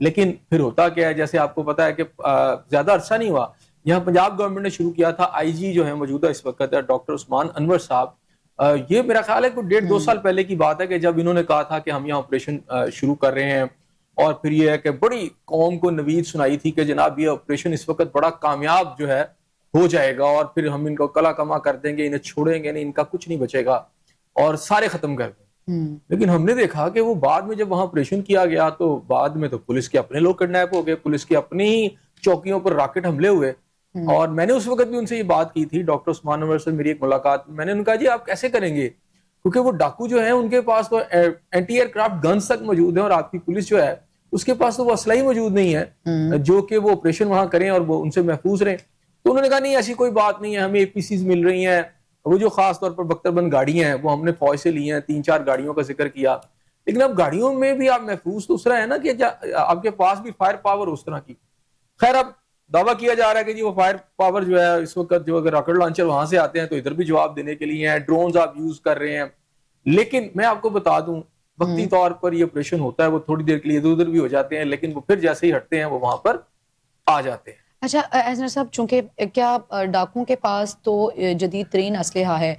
لیکن پھر ہوتا کیا ہے, جیسے آپ کو پتا ہے کہ زیادہ عرصہ نہیں ہوا, یہاں پنجاب گورنمنٹ نے شروع کیا تھا, آئی جی جو ہے موجودہ اس وقت ہے ڈاکٹر عثمان انور صاحب, یہ میرا خیال ہے کہ 1.5-2 سال پہلے کی بات ہے کہ جب انہوں نے کہا تھا کہ ہم یہاں آپریشن شروع کر رہے ہیں, اور پھر یہ ہے کہ بڑی قوم کو نوید سنائی تھی کہ جناب یہ آپریشن اس وقت بڑا کامیاب جو ہے ہو جائے گا, اور پھر ہم ان کو کلا کما کر دیں گے, انہیں چھوڑیں گے نہیں, ان کا کچھ نہیں بچے گا اور سارے ختم کر دیں. لیکن ہم نے دیکھا کہ وہ بعد میں جب وہاں آپریشن کیا گیا تو بعد میں تو پولیس کے اپنے لوگ کڈنیپ ہو گئے, پولیس کی اپنی ہی چوکیوں پر راکٹ حملے ہوئے. اور میں نے اس وقت بھی ان سے یہ بات کی تھی, ڈاکٹر عثمان انور سے میری ایک ملاقات, میں نے ان کا جی آپ کیسے کریں گے, کیونکہ وہ ڈاکو جو ہیں ان کے پاس تو اینٹی ایئر کرافٹ گنز تک موجود ہیں, اور آپ کی پولیس جو ہے اس کے پاس تو وہ اسلحہ ہی موجود نہیں ہے جو کہ وہ آپریشن وہاں کریں اور وہ ان سے محفوظ رہیں. تو انہوں نے کہا نہیں ایسی کوئی بات نہیں ہے, ہمیں اے پی سیز مل رہی ہیں, وہ جو خاص طور پر بختر بند گاڑیاں ہیں وہ ہم نے فوج سے لی ہیں, 3-4 گاڑیوں کا ذکر کیا. لیکن اب گاڑیوں میں بھی آپ محفوظ تو اس طرح ہے نا کہ آپ کے پاس بھی فائر پاور اس طرح کی. خیر اب دعویٰ کیا جا رہا ہے کہ جی وہ فائر پاور جو ہے اس وقت جو اگر راکٹ لانچر وہاں سے آتے ہیں تو ادھر بھی جواب دینے کے لیے ہیں, ڈرونز آپ یوز کر رہے ہیں. لیکن میں آپ کو بتا دوں وقتی طور پر یہ آپریشن ہوتا ہے, وہ تھوڑی دیر کے لیے ادھر ادھر بھی ہو جاتے ہیں, لیکن وہ پھر جیسے ہی ہٹتے ہیں وہ وہاں پر آ جاتے ہیں. اچھا احسن صاحب, چونکہ کیا ڈاکوؤں کے پاس تو جدید ترین اسلحہ ہے,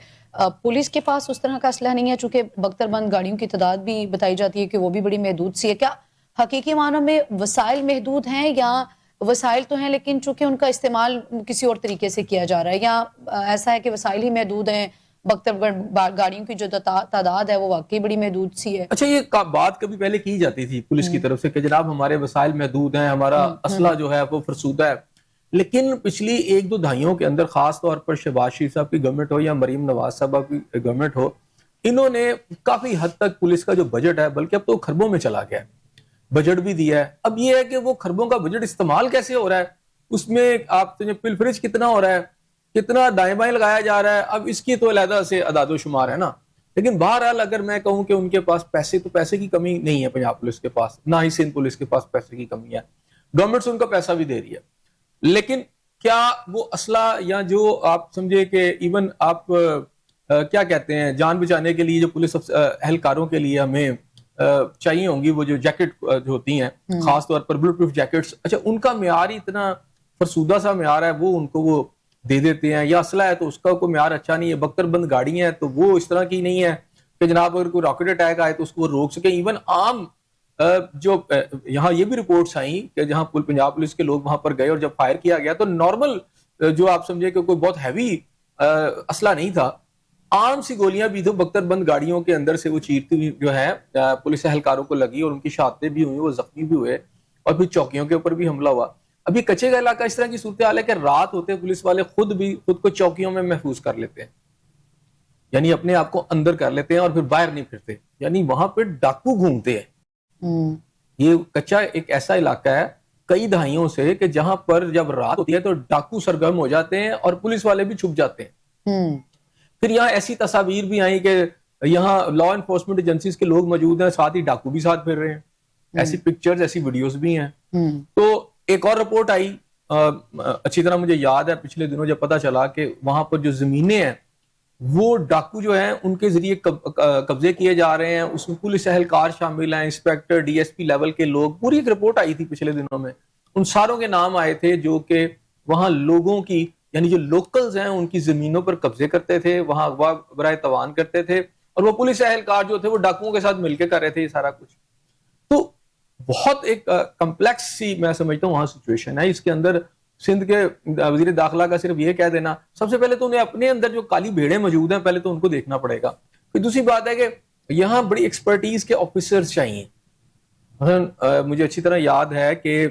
پولیس کے پاس اس طرح کا اسلحہ نہیں ہے, چونکہ بختر بند گاڑیوں کی تعداد بھی بتائی جاتی ہے کہ وہ بھی بڑی محدود سی ہے. کیا حقیقی معنوں میں وسائل محدود ہیں, یا وسائل تو ہیں لیکن چونکہ ان کا استعمال کسی اور طریقے سے کیا جا رہا ہے, یا ایسا ہے کہ وسائل ہی محدود ہیں, بختر گاڑیوں کی جو تعداد ہے وہ واقعی بڑی محدود سی ہے؟ اچھا, یہ بات کبھی پہلے کی جاتی تھی پولیس کی طرف سے کہ جناب ہمارے وسائل محدود ہیں, ہمارا اسلحہ جو ہے وہ فرسودہ ہے. لیکن پچھلی 1-2 دہائیوں کے اندر خاص طور پر شہباز شریف صاحب کی گورنمنٹ ہو یا مریم نواز صاحبہ کی گورنمنٹ ہو, انہوں نے کافی حد تک پولیس کا جو بجٹ ہے, بلکہ اب تو خربوں میں چلا گیا ہے, بجٹ بھی دیا ہے. اب یہ ہے کہ وہ خربوں کا بجٹ استعمال کیسے ہو رہا ہے, اس میں آپ پل فرج کتنا ہو رہا ہے, کتنا دائیں بائیں لگایا جا رہا ہے, اب اس کی تو علیحدہ سے اعداد و شمار ہے نا. لیکن بہرحال اگر میں کہوں کہ ان کے پاس پیسے, تو پیسے کی کمی نہیں ہے پنجاب پولیس کے پاس, نہ ہی سندھ پولیس کے پاس پیسے کی کمی ہے, گورنمنٹ سے ان کا پیسہ بھی دے رہی ہے. لیکن کیا وہ اسلحہ یا جو آپ سمجھے کہ ایون آپ کیا کہتے ہیں جان بچانے کے لیے جو پولیس اہلکاروں کے لیے ہمیں چاہیے ہوں گی, وہ جو جیکٹ جو ہوتی ہیں خاص طور پر بلٹ پروف جیکٹس, اچھا ان کا معیار ہی اتنا فرسودہ سا معیار ہے, وہ ان کو وہ دے دیتے ہیں, یا اسلحہ ہے تو اس کا کوئی معیار اچھا نہیں ہے, بختر بند گاڑیاں ہیں تو وہ اس طرح کی نہیں ہے کہ جناب اگر کوئی راکٹ اٹیک آئے تو اس کو وہ روک سکے. ایون عام جو یہاں یہ بھی رپورٹس آئیں کہ جہاں پنجاب پولیس کے لوگ وہاں پر گئے اور جب فائر کیا گیا تو نارمل جو آپ سمجھے کہ کوئی بہت ہیوی اسلحہ نہیں تھا, عام سی گولیاں بھی تو بختر بند گاڑیوں کے اندر سے وہ چیرتی ہوئی جو ہے پولیس اہلکاروں کو لگی, اور ان کی شہادتیں بھی ہوئی, وہ زخمی بھی ہوئے, اور پھر چوکیوں کے اوپر بھی حملہ ہوا. ابھی کچے کا علاقہ اس طرح کی صورتحال ہے کہ رات ہوتے پولیس والے خود کو چوکیوں میں محفوظ کر لیتے ہیں, یعنی اپنے آپ کو اندر کر لیتے ہیں اور پھر باہر نہیں پھرتے, یعنی وہاں پہ ڈاکو گھومتے ہیں. یہ کچا ایک ایسا علاقہ ہے کئی دہائیوں سے کہ جہاں پر جب رات ہوتی ہے تو ڈاکو سرگرم ہو جاتے ہیں اور پولیس والے بھی چھپ جاتے ہیں. پھر یہاں ایسی تصاویر بھی آئیں کہ یہاں لا انفورسمنٹ ایجنسیز کے لوگ موجود ہیں, ساتھ ہی ڈاکو بھی ساتھ پھر رہے ہیں, ایسی پکچرز ایسی ویڈیوز بھی ہیں. تو ایک اور رپورٹ آئی, اچھی طرح مجھے یاد ہے پچھلے دنوں جب پتا چلا کہ وہاں پر جو زمینیں ہیں وہ ڈاکو جو ہیں ان کے ذریعے قبضے کیے جا رہے ہیں, اس میں پولیس اہلکار شامل ہیں, inspector D S P level کے لوگ. پوری ایک رپورٹ آئی تھی پچھلے دنوں میں, ان ساروں کے نام آئے تھے جو کہ وہاں لوگوں کی یعنی جو لوکلز ہیں ان کی زمینوں پر قبضے کرتے تھے, وہاں اغوا برائے توان کرتے تھے, اور وہ پولیس اہلکار جو تھے وہ ڈاکوؤں کے ساتھ مل کے کر رہے تھے یہ سارا کچھ. تو بہت ایک کمپلیکس سی میں سمجھتا ہوں وہاں سچویشن ہے. اس کے اندر سندھ کے وزیر داخلہ کا صرف یہ کہہ دینا, سب سے پہلے تو انہیں اپنے اندر جو کالی بھیڑیں موجود ہیں پہلے تو ان کو دیکھنا پڑے گا. پھر دوسری بات ہے کہ یہاں بڑی ایکسپرٹیز کے آفیسرز چاہیے. مثلا مجھے اچھی طرح یاد ہے کہ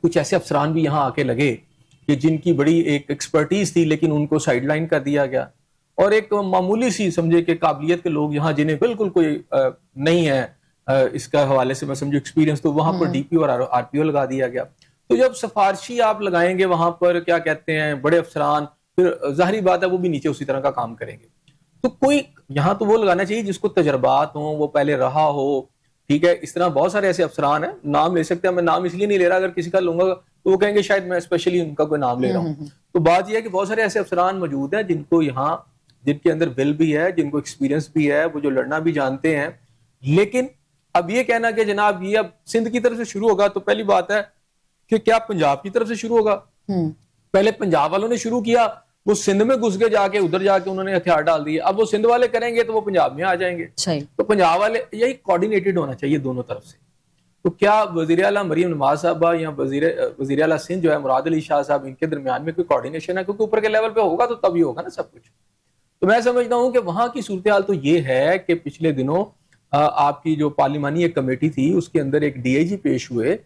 کچھ ایسے افسران بھی یہاں آ کے لگے کہ جن کی بڑی ایک ایکسپرٹیز تھی لیکن ان کو سائیڈ لائن کر دیا گیا, اور ایک معمولی سی سمجھے کہ قابلیت کے لوگ یہاں جنہیں بالکل کوئی نہیں ہے اس کا حوالے سے میں سمجھو ایکسپیرینس, تو وہاں پر ڈی پی اور آر پی او لگا دیا گیا. تو جب سفارشی آپ لگائیں گے وہاں پر کیا کہتے ہیں بڑے افسران, پھر ظاہری بات ہے وہ بھی نیچے اسی طرح کا کام کریں گے. تو کوئی یہاں تو وہ لگانا چاہیے جس کو تجربات ہوں, وہ پہلے رہا ہو, ٹھیک ہے. اس طرح بہت سارے ایسے افسران ہیں, نام لے سکتے ہیں, میں نام اس لیے نہیں لے رہا, اگر کسی کا لوں گا تو وہ کہیں گے شاید میں اسپیشلی ان کا کوئی نام لے رہا ہوں. تو بات یہ ہے کہ بہت سارے ایسے افسران موجود ہیں جن کو یہاں جن کے اندر ول بھی ہے, جن کو ایکسپیرینس بھی ہے, وہ جو لڑنا بھی جانتے ہیں, لیکن اب یہ کہنا کہ جناب یہ اب سندھ کی طرف سے شروع ہوگا، تو پہلی بات ہے کہ کیا پنجاب کی طرف سے شروع ہوگا؟ پہلے پنجاب والوں نے شروع کیا، وہ سندھ میں گھس کے جا کے ادھر جا کے انہوں نے ہتھیار ڈال دیے، اب وہ سندھ والے کریں گے تو وہ پنجاب میں آ جائیں گے. تو پنجاب والے یہی کوارڈینیٹڈ ہونا چاہیے دونوں طرف سے. تو کیا وزیر اعلیٰ مریم نواز صاحبہ یا وزیر اعلیٰ سندھ جو ہے مراد علی شاہ صاحب، ان کے درمیان میں کوئی کوارڈینیشن ہے؟ کیونکہ اوپر کے لیول پہ ہوگا تو تبھی ہوگا نا سب کچھ. تو میں سمجھتا ہوں کہ وہاں کی صورتحال تو یہ ہے کہ پچھلے دنوں آپ کی جو پارلیمانی ایک کمیٹی تھی اس کے اندر ایک ڈی آئی جی پیش ہوئے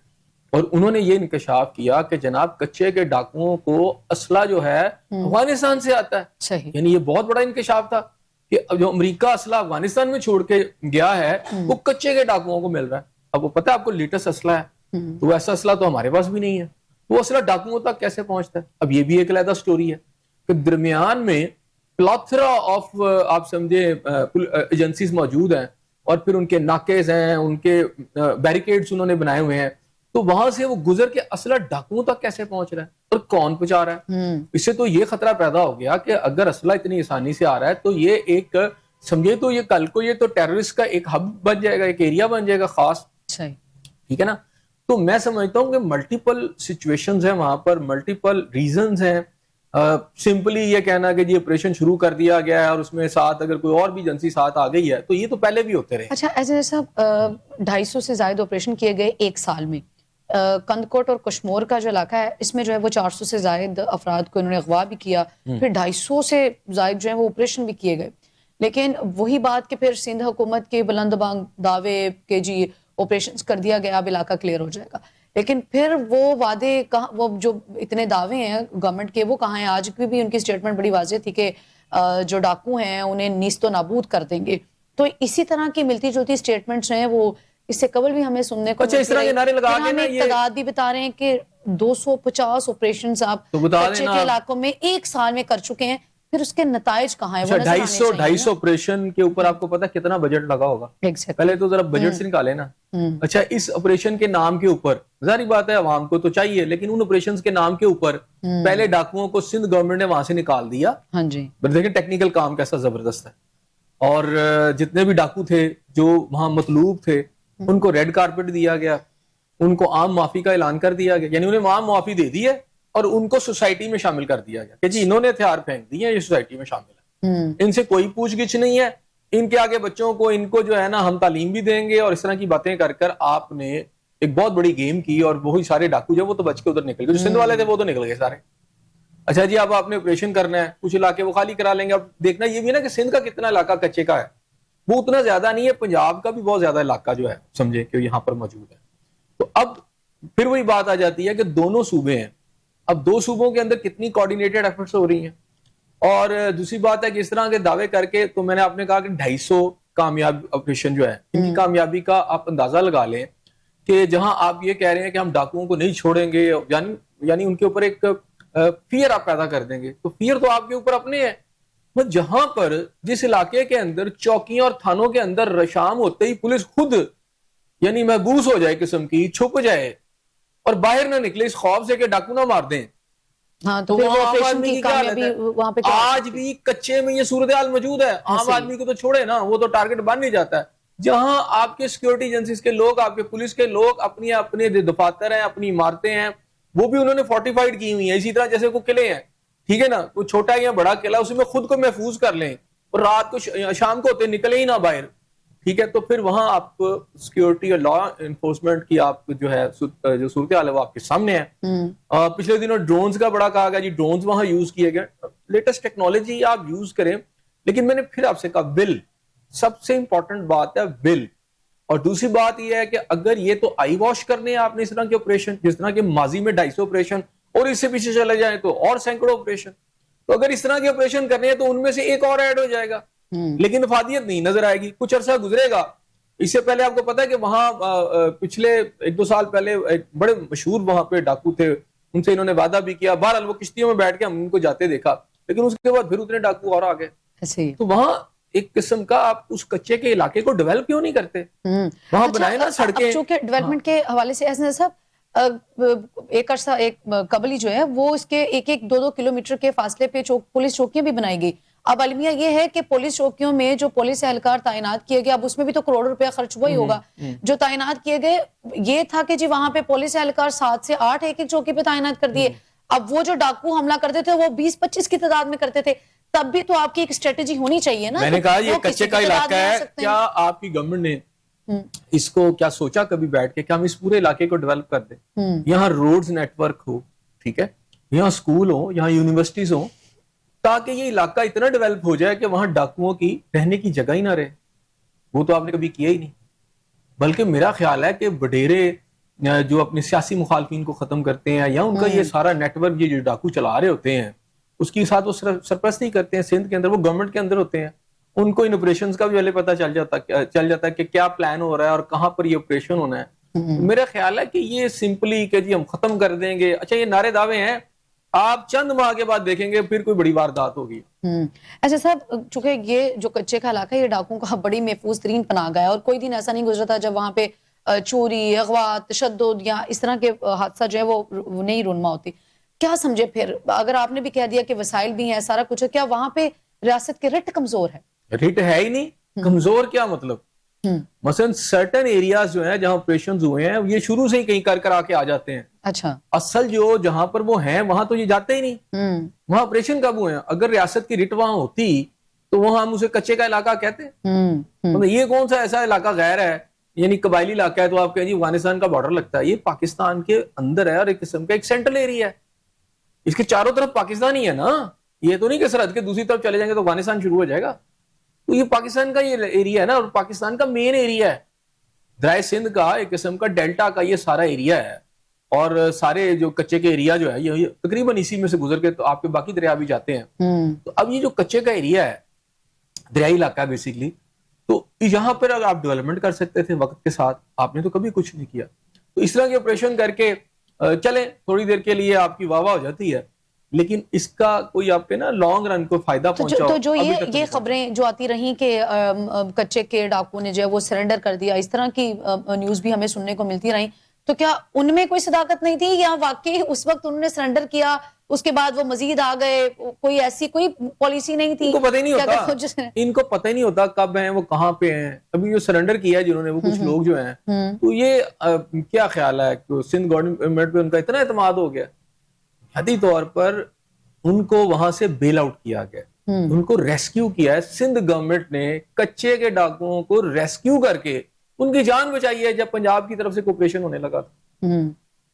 اور انہوں نے یہ انکشاف کیا کہ جناب کچے کے ڈاکوؤں کو اسلحہ جو ہے افغانستان سے آتا ہے. یعنی یہ بہت بڑا انکشاف تھا کہ جو امریکہ اسلحہ افغانستان میں چھوڑ کے گیا ہے وہ کچے کے ڈاکوؤں کو مل رہا ہے. اب وہ پتہ ہے آپ کو لیٹسٹ اسلحہ ہے، تو ایسا اسلحہ تو ہمارے پاس بھی نہیں ہے، وہ اسلحہ ڈاکوؤں تک کیسے پہنچتا ہے؟ اب یہ بھی ایک علیحدہ سٹوری ہے کہ درمیان میں پلاتھرا آف آپ سمجھے ایجنسیز موجود ہیں اور پھر ان کے ناکیز ہیں، ان کے بیریکیڈز انہوں نے بنائے ہوئے ہیں، تو وہاں سے وہ گزر کے اسلحہ ڈاکوؤں تک کیسے پہنچ رہا ہے اور کون پہنچا رہا ہے؟ اس سے تو یہ خطرہ پیدا ہو گیا کہ اگر اسلحہ اتنی آسانی سے آ رہا ہے تو یہ ایک سمجھے تو یہ کل کو یہ تو ٹیررسٹ کا ایک ہب بن جائے گا، ایک ایریا بن جائے گا خاص. ٹھیک ہے نا. تو میں سمجھتا ہوں کہ ملٹیپل سچویشنز ہیں وہاں پر، ملٹیپل ریزنز ہیں. سمپلی یہ کہنا کہ جی آپریشن شروع کر دیا گیا ہے اور اس میں ساتھ اگر کوئی اور بھی ایجنسی ساتھ آ گئی ہے تو یہ تو پہلے بھی ہوتے رہے. اچھا ایسے صاحب 250 سے زائد آپریشن کیے گئے ایک سال میں. کندکوٹ اور کشمور کا جو علاقہ ہے اس میں جو ہے وہ 400 سے زائد افراد کو انہوں نے اغوا بھی کیا، پھر 250 سے زائد جو ہے وہ آپریشن بھی کیے گئے. لیکن وہی بات کہ پھر سندھ حکومت کے بلند بانگ دعوے کہ جی آپریشنز کر دیا گیا اب علاقہ کلیئر ہو جائے گا، لیکن پھر وہ وعدے کہاں، وہ جو اتنے دعوے ہیں گورنمنٹ کے وہ کہاں ہیں؟ آج بھی ان کی سٹیٹمنٹ بڑی واضح تھی کہ جو ڈاکو ہیں انہیں نیست و نابود کر دیں گے. تو اسی طرح کی ملتی جلتی سٹیٹمنٹس ہیں، وہ اس سے قبل بھی ہمیں سننے کو اچھا اس طرح کے نعرے لگا کے نا یہ تعداد بھی بتا رہے ہیں کہ 250 آپریشنز آپ کچے کے علاقوں میں ایک سال میں کر چکے ہیں، پھر اس کے نتائج کہاں ہیں؟ 250 آپریشن کے اوپر آپ کو پتا کتنا بجٹ لگا ہوگا؟ پہلے تو ذرا بجٹ سے نکالے نا. اچھا اس آپریشن کے نام کے اوپر ظاہری بات ہے عوام کو تو چاہیے، لیکن ان آپریشنز کے نام کے اوپر پہلے ڈاکوؤں کو سندھ گورنمنٹ نے وہاں سے نکال دیا. ہاں جی دیکھیں ٹیکنیکل کام کیسا زبردست ہے. اور جتنے بھی ڈاکو تھے جو وہاں مطلوب تھے ان کو ریڈ کارپٹ دیا گیا، ان کو عام معافی کا اعلان کر دیا گیا، یعنی انہیں عام معافی دے دی ہے اور ان کو سوسائٹی میں شامل کر دیا گیا کہ جی انہوں نے ہتھیار پھینک دیے ہیں، یہ سوسائٹی میں شامل ہے، ان سے کوئی پوچھ گچھ نہیں ہے، ان کے آگے بچوں کو ان کو جو ہے نا ہم تعلیم بھی دیں گے. اور اس طرح کی باتیں کر کر آپ نے ایک بہت بڑی گیم کی اور وہی سارے ڈاکو جو وہ تو بچ کے ادھر نکل گئے، جو سندھ والے تھے وہ تو نکل گئے سارے. اچھا جی اب آپ نے آپریشن کرنا ہے، کچھ علاقے وہ خالی کرا لیں گے. اب دیکھنا یہ بھی نا کہ سندھ کا کتنا علاقہ کچے کا ہے، وہ اتنا زیادہ نہیں ہے، پنجاب کا بھی بہت زیادہ علاقہ جو ہے سمجھے کہ یہاں پر موجود ہے. تو اب پھر وہی بات آ جاتی ہے کہ دونوں صوبے ہیں، اب دو صوبوں کے اندر کتنی کوارڈینیٹڈ ایفرٹس ہو رہی ہیں. اور دوسری بات ہے کہ اس طرح کے دعوے کر کے تو میں نے آپ نے کہا کہ 250 کامیاب آپریشن جو ہے ان کی کامیابی کا آپ اندازہ لگا لیں کہ جہاں آپ یہ کہہ رہے ہیں کہ ہم ڈاکوؤں کو نہیں چھوڑیں گے، یعنی ان کے اوپر ایک فیئر آپ پیدا کر دیں گے، تو فیئر تو آپ کے اوپر اپنے ہے. جہاں پر جس علاقے کے اندر چوکیاں اور تھانوں کے اندر شام ہوتے ہی پولیس خود یعنی محبوس ہو جائے قسم کی، چھپ جائے اور باہر نہ نکلے اس خوف سے کہ ڈاکو نہ مار دیں، تو آج بھی کچے میں یہ صورتحال موجود ہے. عام آدمی کو تو چھوڑے نا، وہ تو ٹارگٹ بن نہیں جاتا ہے. جہاں آپ کے سیکورٹی ایجنسیز کے لوگ، آپ کے پولیس کے لوگ اپنے دفاتر ہیں، اپنی عمارتیں ہیں، وہ بھی انہوں نے فورٹیفائڈ کی ہوئی ہیں، اسی طرح جیسے وہ قلعے ہیں، ٹھیک ہے نا، کوئی چھوٹا یا بڑا قلعہ اس میں خود کو محفوظ کر لیں اور رات کو شام کو ہوتے نکلے ہی نہ باہر، ٹھیک ہے. تو پھر وہاں آپ سیکورٹی اور لا انفورسمنٹ کی آپ جو ہے جو صورتحال ہے وہ آپ کے سامنے ہے. پچھلے دنوں ڈرونز کا بڑا کہا گیا جی، ڈرونز وہاں یوز کیے گئے، لیٹسٹ ٹیکنالوجی آپ یوز کریں، لیکن میں نے پھر آپ سے کہا ول سب سے امپورٹنٹ بات ہے ول. اور دوسری بات یہ ہے کہ اگر یہ تو آئی واش کرنے ہیں آپ نے اس طرح کے آپریشن، جس طرح کے ماضی میں 250 آپریشن اور اس سے پیچھے چلے جائیں تو اور سینکڑوں آپریشن، تو اگر اس طرح کے آپریشن کرنے ہیں تو ان میں سے ایک اور ایڈ ہو جائے گا، لیکن افادیت نہیں نظر آئے گی. کچھ عرصہ گزرے گا. اس سے پہلے آپ کو پتا ہے کہ وہاں پچھلے 1-2 سال پہلے ایک بڑے مشہور وہاں پہ ڈاکو تھے، ان سے انہوں نے وعدہ بھی کیا، بہرحال وہ کشتیوں میں بیٹھ کے ہم ان کو جاتے دیکھا، لیکن اس کے بعد پھر اتنے ڈاکو اور آ گئے. تو وہاں ایک قسم کا آپ اس کچے کے علاقے کو ڈیولپ کیوں نہیں کرتے؟ وہاں بنائے نا سڑکیں. چونکہ ڈیولپمنٹ کے حوالے سے ایسا صاحب ایک عرصہ ایک قبل ہی جو ہے وہ اس کے 1-2 کلومیٹر کے فاصلے پہ پولیس چوکیاں بھی بنائی گئی. اب المیہ یہ ہے کہ پولیس چوکیوں میں جو پولیس اہلکار تعینات کیے گئے، اب اس میں بھی تو کروڑ روپیہ خرچ ہوا ہی ہوگا، جو تعینات کیے گئے یہ تھا کہ جی وہاں پہ پولیس اہلکار 7 سے 8 ایک ایک چوکی پہ تعینات کر دیے. اب وہ جو ڈاکو حملہ کرتے تھے وہ 20-25 کی تعداد میں کرتے تھے، تب بھی تو آپ کی ایک اسٹریٹجی ہونی چاہیے نا. میں نے کہا یہ کچے کا علاقہ ہے، کیا آپ کی گورنمنٹ نے اس کو کیا سوچا کبھی بیٹھ کے کہ ہم اس پورے علاقے کو ڈیولپ کر دیں، یہاں روڈز نیٹ ورک ہو، ٹھیک ہے، یہاں اسکول ہو، یہاں یونیورسٹیز ہوں، تاکہ یہ علاقہ اتنا ڈیولپ ہو جائے کہ وہاں ڈاکوؤں کی رہنے کی جگہ ہی نہ رہے. وہ تو آپ نے کبھی کیا ہی نہیں. بلکہ میرا خیال ہے کہ وڈیرے جو اپنے سیاسی مخالفین کو ختم کرتے ہیں یا ان کا یہ سارا نیٹ ورک یہ جو ڈاکو چلا رہے ہوتے ہیں اس کے ساتھ وہ سرپرستی کرتے ہیں سندھ کے اندر، وہ گورنمنٹ کے اندر ہوتے ہیں، ان کو ان آپریشنز کا بھی پہلے پتہ چل جاتا ہے کہ کیا پلان ہو رہا ہے اور کہاں پر یہ آپریشن ہونا ہے. میرا خیال ہے کہ یہ سمپلی کہ جی ہم ختم کر دیں گے، اچھا یہ نعرے دعوے ہیں، آپ چند ماہ کے بعد دیکھیں گے پھر کوئی بڑی واردات ہوگی. ایسا صاحب چونکہ یہ جو کچے کا علاقہ ہے یہ ڈاکوؤں کا بڑی محفوظ ترین پناہ گاہ ہے، اور کوئی دن ایسا نہیں گزرا تھا جب وہاں پہ چوری، اغوا، تشدد یا اس طرح کے حادثہ جو ہے وہ نہیں رونما ہوتی. کیا سمجھے پھر اگر آپ نے بھی کہہ دیا کہ وسائل بھی ہیں، سارا کچھ ہے، کیا وہاں پہ ریاست کے رٹ کمزور ہے؟ رٹ ہے ہی نہیں. کمزور کیا مطلب؟ مثلا سرٹن ایریاز جو ہیں جہاں آپریشنز ہوئے ہیں یہ شروع سے ہی کہیں کر آ کے آ جاتے ہیں. اچھا اصل جو جہاں پر وہ ہیں وہاں تو یہ جاتے ہی نہیں، وہاں آپریشن کب ہوئے ہیں؟ اگر ریاست کی رٹ وہاں ہوتی تو وہاں ہم اسے کچے کا علاقہ کہتے ہیں. یہ کون سا ایسا علاقہ غیر ہے یعنی قبائلی علاقہ ہے تو آپ کہیں جی افغانستان کا بارڈر لگتا ہے؟ یہ پاکستان کے اندر ہے اور ایک قسم کا ایک سینٹرل ایریا ہے، اس کے چاروں طرف پاکستان ہی ہے نا. یہ تو نہیں کہ سرحد کے دوسری طرف چلے جائیں گے تو افغانستان شروع ہو جائے گا. تو یہ پاکستان کا یہ ایریا ہے نا، اور پاکستان کا مین ایریا ہے. درائے سندھ کا ایک قسم کا ڈیلٹا کا یہ سارا ایریا ہے، اور سارے جو کچے کے ایریا جو ہے یہ تقریباً اسی میں سے گزر کے تو آپ کے باقی دریا بھی جاتے ہیں. تو اب یہ جو کچے کا ایریا ہے دریائی علاقہ ہے بیسیکلی، تو یہاں پر اگر آپ ڈیولپمنٹ کر سکتے تھے وقت کے ساتھ، آپ نے تو کبھی کچھ نہیں کیا. تو اس طرح کے آپریشن کر کے چلیں تھوڑی دیر کے لیے آپ کی واہ واہ ہو جاتی ہے، لیکن اس کا کوئی آپ کے نا لانگ رن کو فائدہ پہنچا. تو جو یہ خبریں جو آتی رہیں کہ کچے کے ڈاکو نے جو ہے وہ سرنڈر کر دیا، اس طرح کی نیوز بھی ہمیں سننے کو ملتی رہیں، تو کیا ان میں کوئی صداقت نہیں تھی یا واقعی اس وقت انہوں نے سرنڈر کیا اس کے بعد وہ مزید آ گئے؟ کوئی ایسی کوئی پالیسی نہیں تھی؟ ان کو پتہ ہی نہیں ہوتا، ان کو پتہ ہی نہیں ہوتا کب ہیں وہ، کہاں پہ ہیں. ابھی جو سرنڈر کیا ہے جنہوں نے وہ کچھ لوگ جو ہیں، تو یہ کیا خیال ہے کہ سندھ گورنمنٹ پہ ان کا اتنا اعتماد ہو گیا حدی طور پر ان کو وہاں سے بیل آؤٹ کیا گیا، ان کو ریسکیو کیا ہے. سندھ گورنمنٹ نے کچے کے ڈاکوؤں کو ریسکیو کر کے ان کی جان بچائی ہے جب پنجاب کی طرف سے کوپریشن ہونے لگا تھا.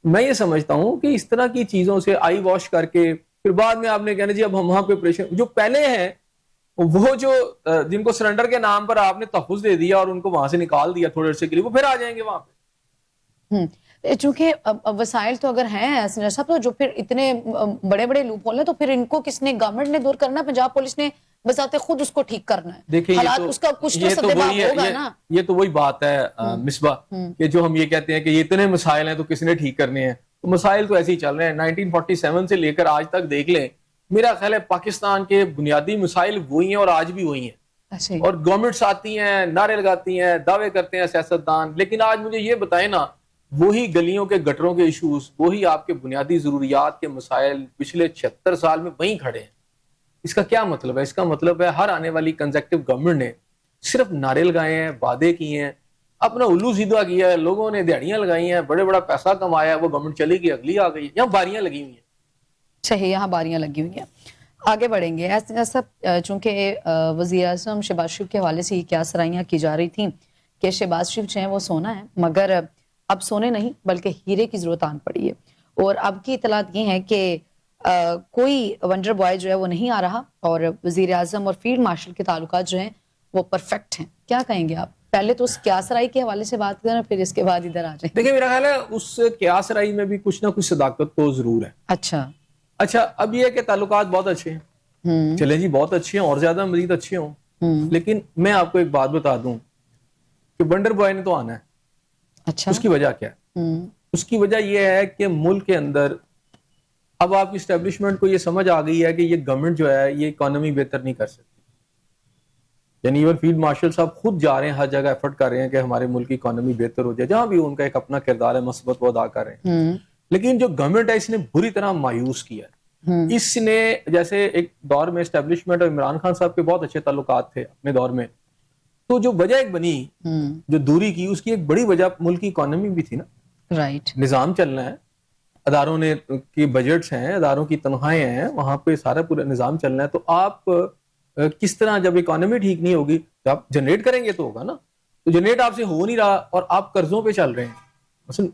میں یہ سمجھتا ہوں کہ اس طرح کی چیزوں سے آئی واش کر کے پھر بعد میں آپ نے کہنا جی اب ہم وہاں پہ آپریشن، جو پہلے ہیں وہ جو جن کو سرنڈر کے نام پر آپ نے تحفظ دے دیا اور ان کو وہاں سے نکال دیا تھوڑے عرصے کے لیے، وہ پھر آ جائیں گے وہاں پہ. چونکہ وسائل تو اگر ہیں صاحب، تو جو پھر اتنے بڑے بڑے لوپ ہول ہیں تو پھر ان کو کس نے، گورنمنٹ نے دور کرنا ہے؟ پنجاب پولیس نے بذات خود اس کو ٹھیک کرنا ہے؟ دیکھیں حالات اس کا کچھ تو سدباب ہوگا نا. یہ تو وہی بات ہے مصباح کہ جو ہم یہ کہتے ہیں کہ یہ اتنے مسائل ہیں تو کس نے ٹھیک کرنے ہیں. تو مسائل تو ایسے ہی چل رہے ہیں. 1947 سے لے کر آج تک دیکھ لیں، میرا خیال ہے پاکستان کے بنیادی مسائل وہی ہیں اور آج بھی وہی ہیں. اور گورنمنٹس آتی ہیں، نعرے لگاتی ہیں، دعوے کرتے ہیں سیاستدان، لیکن آج مجھے یہ بتائیں نا، وہی گلیوں کے گٹروں کے ایشوز، وہی آپ کے بنیادی ضروریات کے مسائل پچھلے 76 سال میں وہیں کھڑے ہیں. اس کا کیا مطلب ہے؟ اس کا مطلب ہے ہر آنے والی کنزیکٹو گورنمنٹ نے صرف نعرے لگائے ہیں، وعدے کیے ہیں، اپنا الو سیدھا کیا ہے، لوگوں نے دیہڑیاں لگائی ہیں، بڑے بڑا پیسہ کمایا، وہ گورنمنٹ چلی گئی، اگلی آ گئی. یہاں باریاں لگی ہوئی ہیں. صحیح، یہاں باریاں لگی ہوئی ہیں. آگے بڑھیں گے. سب چونکہ وزیر اعظم شہباز شریف کے حوالے سے یہ کیا سرائیاں کی جا رہی تھیں کہ شہباز شریف جو ہیں وہ سونا ہے، مگر اب سونے نہیں بلکہ ہیرے کی ضرورت آن پڑی ہے. اور اب کی اطلاعات یہ ہیں کہ کوئی ونڈر بوائے جو ہے وہ نہیں آ رہا، اور وزیر اعظم اور فیلڈ مارشل کے تعلقات جو ہیں وہ پرفیکٹ ہیں. کیا کہیں گے آپ؟ پہلے تو اس قیاس رائی کے حوالے سے بات کریں پھر اس کے بعد ادھر آ جائیں. دیکھیں میرا خیال ہے اس قیاس رائی میں بھی کچھ نہ کچھ صداقت تو ضرور ہے. اچھا اب یہ ہے کہ تعلقات بہت اچھے ہیں، چلیں جی بہت اچھے ہیں، اور زیادہ مزید اچھے ہوں، لیکن میں آپ کو ایک بات بتا دوں کہ ونڈر بوائے نے تو آنا ہے. اچھا، اس کی وجہ کیا ہے؟ اس کی وجہ یہ ہے کہ ملک کے اندر اب آپ کی اسٹیبلشمنٹ کو یہ سمجھ آ گئی ہے کہ یہ گورنمنٹ جو ہے یہ اکانومی بہتر نہیں کر سکتی. یعنی ایون فیلڈ مارشل صاحب خود جا رہے ہیں، ہر جگہ ایفرٹ کر رہے ہیں کہ ہمارے ملک کی اکانومی بہتر ہو جائے، جہاں بھی ان کا ایک اپنا کردار ہے مثبت وہ ادا کر رہے ہیں. لیکن جو گورنمنٹ ہے اس نے بری طرح مایوس کیا ہے. اس نے جیسے ایک دور میں اسٹیبلشمنٹ اور عمران خان صاحب کے بہت اچھے تعلقات تھے اپنے دور میں, تو جو وجہ ایک بنی جو دوری کی, اس کی ایک بڑی وجہ ملک کی اکانومی بھی تھی نا. رائٹ, نظام چلنا ہے, اداروں نے کی بجٹس ہیں, اداروں کی تنخواہیں ہیں, وہاں پہ سارا پورا نظام چلنا ہے. تو آپ کس طرح, جب اکانومی ٹھیک نہیں ہوگی تو آپ جنریٹ کریں گے تو ہوگا نا. تو جنریٹ آپ سے ہو نہیں رہا اور آپ قرضوں پہ چل رہے ہیں. مثلا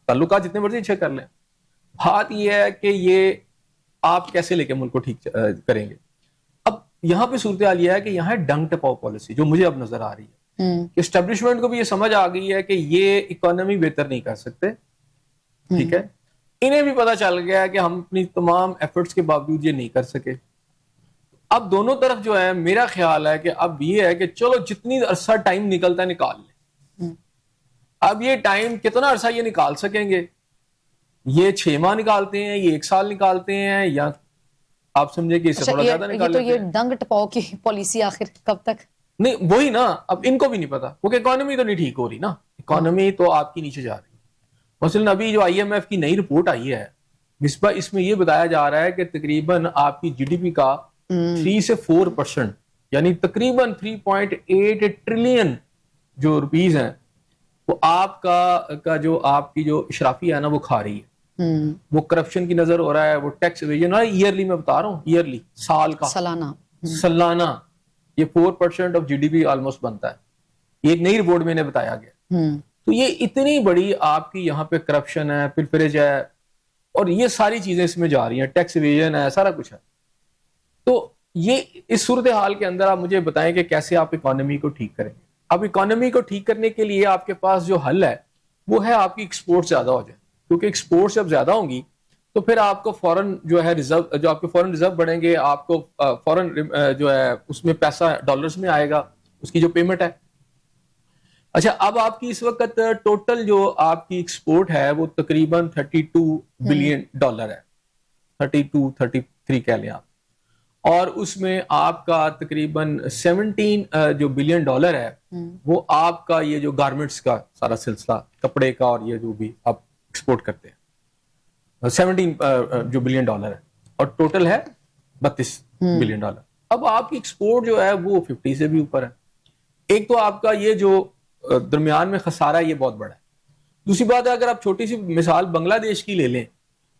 تعلقات جتنے مرضی اچھے کر لیں, بات یہ ہے کہ یہ آپ کیسے لے کے ملک کو ٹھیک کریں گے. اب یہاں پہ صورتحال یہ ہے کہ یہاں ڈنگ ٹپاؤ پالیسی جو مجھے اب نظر آ رہی ہے کہ اسٹیبلشمنٹ کو بھی یہ سمجھ آ گئی ہے کہ یہ اکانومی بہتر نہیں کر سکتے, ٹھیک ہے. انہیں بھی پتا چل گیا ہے کہ ہم اپنی تمام ایفرٹس کے باوجود یہ نہیں کر سکے. اب دونوں طرف جو ہے, میرا خیال ہے کہ اب یہ ہے کہ چلو جتنی عرصہ ٹائم نکلتا ہے نکال لیں. اب یہ ٹائم کتنا عرصہ یہ نکال سکیں گے, یہ 6 ماہ نکالتے ہیں, یہ 1 سال نکالتے ہیں, یا آپ سمجھے کہ اس سے تھوڑا زیادہ نکال لیتے ہیں. یہ ڈنگ ٹپاؤ کی پالیسی آخر کب تک؟ نہیں وہی نا, اب ان کو بھی نہیں پتا کیونکہ اکانومی تو نہیں ٹھیک ہو رہی نا, اکانومی تو آپ کی نیچے جا رہی ہے. مثلا ابھی جو IMF کی نئی رپورٹ آئی ہے مصباح, اس میں یہ بتایا جا رہا ہے کہ تقریباً آپ کی GDP کا 3 سے 4%, یعنی تقریباً 3.8 ٹریلین جو روپیز ہیں وہ آپ کا جو آپ کی جو اشرافی ہے نا وہ کھا رہی ہے. وہ کرپشن کی نظر ہو رہا ہے, وہ ٹیکس ایویژن, ایئرلی میں بتا رہا ہوں, ایئرلی سال کا سالانہ یہ 4% آف GDP آلموسٹ بنتا ہے. یہ ایک نئی رپورٹ میں نے بتایا گیا. تو یہ اتنی بڑی آپ کی یہاں پہ کرپشن ہے, پلفریج ہے, اور یہ ساری چیزیں اس میں جا رہی ہیں, ٹیکس ایویژن ہے, سارا کچھ ہے. تو یہ اس صورتحال کے اندر آپ مجھے بتائیں کہ کیسے آپ اکانومی کو ٹھیک کریں گے. اب اکانومی کو ٹھیک کرنے کے لیے آپ کے پاس جو حل ہے وہ ہے آپ کی ایکسپورٹ زیادہ ہو جائے, کیونکہ ایکسپورٹ جب زیادہ ہوں گی تو پھر آپ کو فورن جو ہے ریزرو, جو آپ کے فورن ریزرو بڑھیں گے, آپ کو فورن جو ہے اس میں پیسہ ڈالرز میں آئے گا, اس کی جو پیمنٹ ہے. اچھا, اب آپ کی اس وقت ٹوٹل جو آپ کی ایکسپورٹ ہے وہ تقریباً $32 بلین ہے, 32-33 کہہ لیں آپ, اور اس میں آپ کا تقریباً 17 جو بلین ڈالر ہے وہ آپ کا یہ جو گارمنٹس کا سارا سلسلہ, کپڑے کا, اور یہ جو بھی آپ ایکسپورٹ کرتے ہیں, 17 جو بلین ڈالر ہے, اور ٹوٹل ہے 32 بلین ڈالر. اب آپ کی ایکسپورٹ جو ہے وہ 50 سے بھی اوپر ہے. ایک تو آپ کا یہ جو درمیان میں خسارہ ہے یہ بہت بڑا ہے. دوسری بات ہے, اگر آپ چھوٹی سی مثال بنگلہ دیش کی لے لیں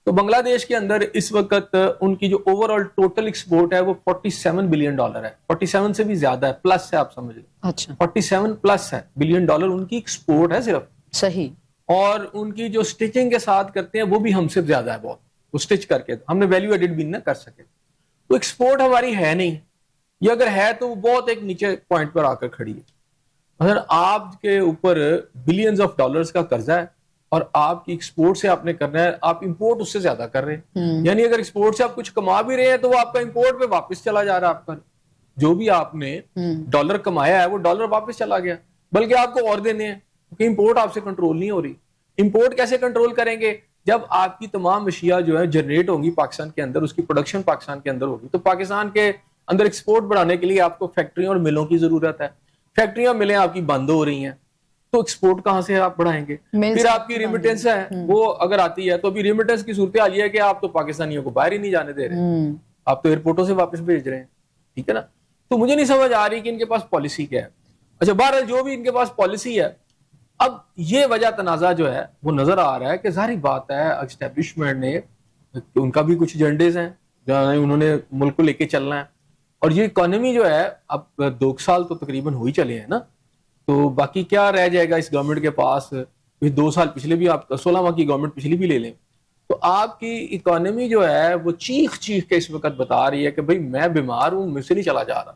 تو بنگلہ دیش کے اندر اس وقت ان کی جو اوور آل ٹوٹل ایکسپورٹ ہے وہ $47 بلین ہے, 47 سے بھی زیادہ ہے, پلس ہے, آپ سمجھ لیں. اچھا, 47 پلس ہے بلین ڈالر ان کی ایکسپورٹ ہے صرف. صحیح. اور ان کی جو سٹچنگ کے ساتھ کرتے ہیں وہ بھی ہم سے زیادہ ہے بہت, وہ سٹچ کر کے ہم نے ویلیو ایڈڈ بھی نہ کر سکے. تو ایکسپورٹ ہماری ہے نہیں, یہ اگر ہے تو وہ بہت ایک نیچے پوائنٹ پر آ کر کھڑی ہے. مثلا آپ کے اوپر بلینز آف ڈالرز کا قرضہ ہے اور آپ کی ایکسپورٹ سے آپ نے کرنا ہے, آپ امپورٹ اس سے زیادہ کر رہے ہیں. یعنی اگر ایکسپورٹ سے آپ کچھ کما بھی رہے ہیں تو وہ آپ کا امپورٹ پہ واپس چلا جا رہا ہے, آپ کا جو بھی آپ نے ڈالر کمایا ہے وہ ڈالر واپس چلا گیا, بلکہ آپ کو اور دینے ہیں کیونکہ امپورٹ آپ سے کنٹرول نہیں ہو رہی. امپورٹ کیسے کنٹرول کریں گے جب آپ کی تمام اشیاء جو ہے جنریٹ ہوں گی پاکستان کے اندر, اس کی پروڈکشن پاکستان کے اندر ہوگی, تو پاکستان کے اندر ایکسپورٹ بڑھانے کے لیے آپ کو فیکٹریوں اور ملوں کی ضرورت ہے. فیکٹریاں ملیں آپ کی بند ہو رہی ہیں تو ایکسپورٹ کہاں سے آپ بڑھائیں گے؟ پھر آپ کی ریمیٹنس ہے وہ اگر آتی ہے تو ابھی ریمیٹنس کی صورتحال یہ ہے کہ آپ تو پاکستانیوں کو باہر ہی نہیں جانے دے رہے, آپ تو ایئرپورٹوں سے واپس بھیج رہے ہیں, ٹھیک ہے نا. تو مجھے نہیں سمجھ آ رہی کہ ان کے پاس پالیسی کیا ہے. اچھا, بہرحال جو بھی ان کے پاس پالیسی ہے, اب یہ وجہ تنازع جو ہے وہ نظر آ رہا ہے کہ ظاہری بات ہے اسٹیبلشمنٹ نے, ان کا بھی کچھ ایجنڈیز ہیں انہوں نے ملک کو لے کے چلنا ہے, اور یہ اکانومی جو ہے اب 2 سال تو تقریباً ہو ہی چلے ہیں نا, تو باقی کیا رہ جائے گا اس گورنمنٹ کے پاس. 2 سال پچھلے بھی, آپ 16 ماہ کی گورنمنٹ پچھلی بھی لے لیں, تو آپ کی اکانومی جو ہے وہ چیخ کے اس وقت بتا رہی ہے کہ بھئی میں بیمار ہوں, مجھ سے نہیں چلا جا رہا.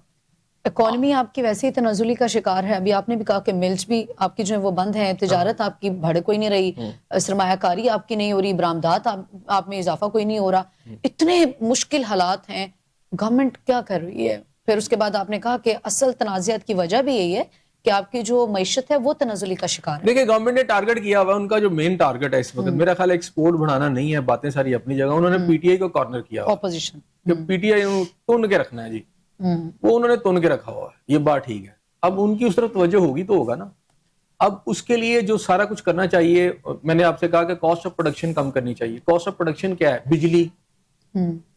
اکانومی آپ کی ویسے ہی تنزلی کا شکار ہے. ابھی آپ نے بھی کہا کہ ملز بھی آپ کی جو ہے وہ بند ہیں, تجارت آپ کی بڑھ کوئی نہیں رہی, سرمایہ کاری آپ کی نہیں ہو رہی, برآمدات آپ میں اضافہ کوئی نہیں ہو رہا. اتنے مشکل حالات ہیں, گورنمنٹ کیا کر رہی ہے؟ پھر اس کے بعد آپ نے کہا کہ اصل تنازعات کی وجہ بھی یہی ہے کہ آپ کی جو معیشت ہے وہ تنزلی کا شکار ہے. دیکھیں, گورنمنٹ نے ٹارگٹ کیا ہوا, ان کا جو مین ٹارگٹ ہے اس وقت میرا خیال ہے ایکسپورٹ بڑھانا نہیں ہے, باتیں ساری اپنی جگہ. انہوں نے PTI کو کارنر کیا ہوا, اپوزیشن کہ PTI تن کے رکھنا ہے جی, وہ انہوں نے تن کے رکھا ہوا ہے, یہ بات ٹھیک ہے. اب ان کی اس طرف توجہ ہوگی تو ہوگا نا. اب اس کے لیے جو سارا کچھ کرنا چاہیے, میں نے آپ سے کہا کہ کاسٹ آف پروڈکشن کم کرنی چاہیے. کاسٹ آف پروڈکشن کیا ہے؟ بجلی,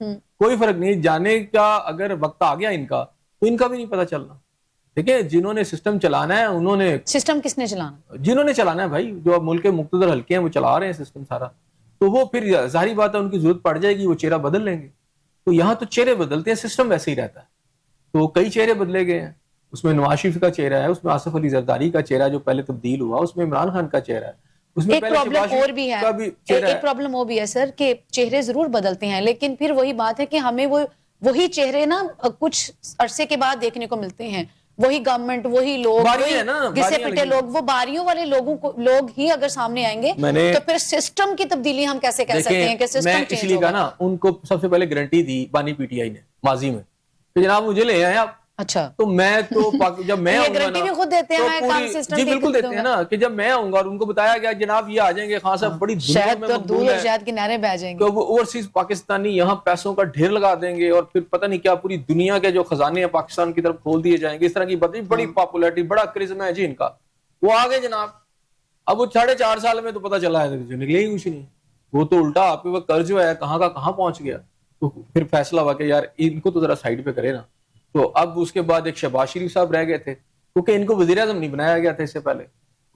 کوئی فرق نہیں. جانے کا اگر وقت آ گیا ان کا تو ان کا بھی نہیں پتہ چلنا. دیکھیں جنہوں نے سسٹم چلانا ہے انہوں نے سسٹم کس نے چلانا؟ جنہوں نے چلانا ہے بھائی, جو اب ملک کے مقتدر حلقے ہیں وہ چلا رہے ہیں سسٹم سارا, تو وہ پھر ظاہری بات ہے ان کی ضرورت پڑ جائے گی وہ چہرہ بدل لیں گے. تو یہاں تو چہرے بدلتے ہیں, سسٹم ویسے ہی رہتا ہے. تو کئی چہرے بدلے گئے ہیں, اس میں نواز شریف کا چہرہ ہے, اس میں آصف علی زرداری کا چہرہ جو پہلے تبدیل ہوا, اس میں عمران خان کا چہرہ ہے, اس میں ایک پرابلم اور بھی ہے, ایک پرابلم وہ بھی ہے سر کہ چہرے ضرور بدلتے ہیں لیکن پھر وہی بات ہے کہ ہمیں وہی چہرے نا کچھ عرصے کے بعد دیکھنے کو ملتے ہیں, وہی گورنمنٹ, وہی لوگ, گھسے پٹے لوگ, وہ باریوں والے لوگ ہی اگر سامنے آئیں گے تو پھر سسٹم کی تبدیلی ہم کیسے کہہ سکتے ہیں کہ سسٹم چینج ہوگا؟ نا ان کو سب سے پہلے گارنٹی دی بانی پی ٹی آئی نے ماضی میں کہ جناب مجھے لے آئے آپ. اچھا, تو میں تو جب میں یہ گارنٹی بھی خود دیتے ہیں کام سسٹم جی بالکل دیتے ہیں نا, کہ جب میں آؤں گا اور ان کو بتایا گیا جناب یہ آ جائیں گے خان صاحب, بڑی دنیا میں مقبول ہے, شہد کی نہریں بہہ جائیں گے, تو وہ اوورسیز پاکستانی یہاں پیسوں کا ڈھیر لگا دیں گے اور پھر پتہ نہیں کیا پوری دنیا کے جو خزانے ہیں پاکستان کی طرف کھول دیے جائیں گے. اس طرح کی بڑی پاپولیرٹی, بڑا کرزما ہے جی ان کا. وہ آگے جناب, اب وہ 4.5 سال میں تو پتہ چلا ہے نکلے ہی کچھ نہیں. وہ تو الٹا آپ کے وہ قرض جو ہے کہاں کا کہاں پہنچ گیا. تو پھر فیصلہ ہوا کہ یار ان کو تو ذرا سائڈ پہ کرے نا. تو اب اس کے بعد ایک شہباز شریف صاحب رہ گئے تھے, کیونکہ ان کو وزیر اعظم نہیں بنایا گیا تھا اس سے پہلے,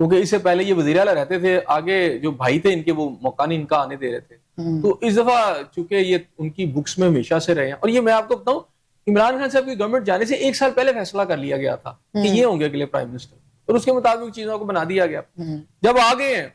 کیونکہ اس سے پہلے یہ وزیر اعلیٰ رہتے تھے, آگے جو بھائی تھے ان کے وہ موقع نہیں ان کا آنے دے رہے تھے. تو اس دفعہ چونکہ یہ ان کی بکس میں ہمیشہ سے رہے ہیں, اور یہ میں آپ کو بتاؤں عمران خان صاحب کی گورنمنٹ جانے سے 1 سال پہلے فیصلہ کر لیا گیا تھا کہ یہ ہوں گے اگلے پرائم منسٹر, اور اس کے مطابق چیزوں کو بنا دیا گیا. جب آگے ہیں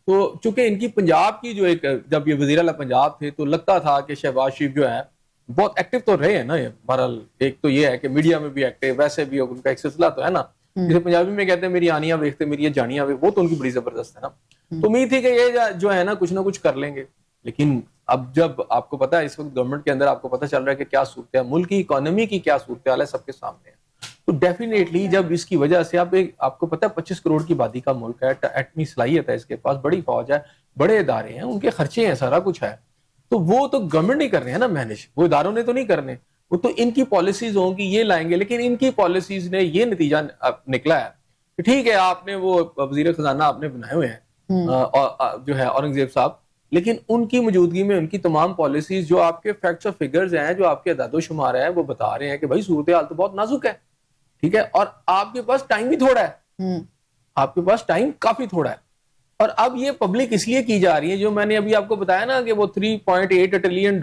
تو چونکہ ان کی پنجاب کی جو ایک, جب یہ وزیر اعلیٰ پنجاب تھے تو لگتا تھا کہ شہباز شریف جو ہے بہت ایکٹیو تو رہے ہیں نا. بہرحال ایک تو یہ ہے کہ میڈیا میں بھی ایکٹیو, ویسے بھی ان کا ایک سلسلہ تو ہے نا, جسے پنجابی میں کہتے ہیں میری آنیاں ویکھتے میری یہ جانیاں ویکھ, وہ تو ان کی بڑی زبردست ہے نا. تو امید تھی کہ یہ جو ہے نا کچھ نہ کچھ کر لیں گے, لیکن اب جب آپ کو پتا ہے اس وقت گورنمنٹ کے اندر آپ کو پتا چل رہا ہے کہ کیا صورت ہے, ملک کی اکانومی کی کیا صورتحال ہے سب کے سامنے ہے. تو ڈیفینیٹلی جب اس کی وجہ سے آپ کو پتا ہے 25 کروڑ کی آبادی کا ملک ہے, ایٹمی صلاحیت ہے اس کے پاس, بڑی فوج ہے, بڑے ادارے ہیں, ان کے خرچے ہیں, سارا کچھ ہے. تو وہ تو گورنمنٹ نہیں کر رہے ہیں نا مینج, وہ اداروں نے تو نہیں کرنے, وہ تو ان کی پالیسیز ہوں گی یہ لائیں گے. لیکن ان کی پالیسیز نے یہ نتیجہ نکلا ہے کہ ٹھیک ہے آپ نے وہ وزیر خزانہ آپ نے بنائے ہوئے ہیں جو ہے اورنگزیب صاحب, لیکن ان کی موجودگی میں ان کی تمام پالیسیز جو آپ کے فیکٹس اور فگرز ہیں, جو آپ کے اعداد و شمار ہیں, وہ بتا رہے ہیں کہ بھائی صورتحال تو بہت نازک ہے, ٹھیک ہے, اور آپ کے پاس ٹائم بھی تھوڑا ہے, آپ کے پاس ٹائم کافی تھوڑا ہے. اور اب یہ پبلک اس لیے کی جا رہی ہے, جو میں نے ابھی آپ کو بتایا نا کہ وہ $3.8 ٹریلین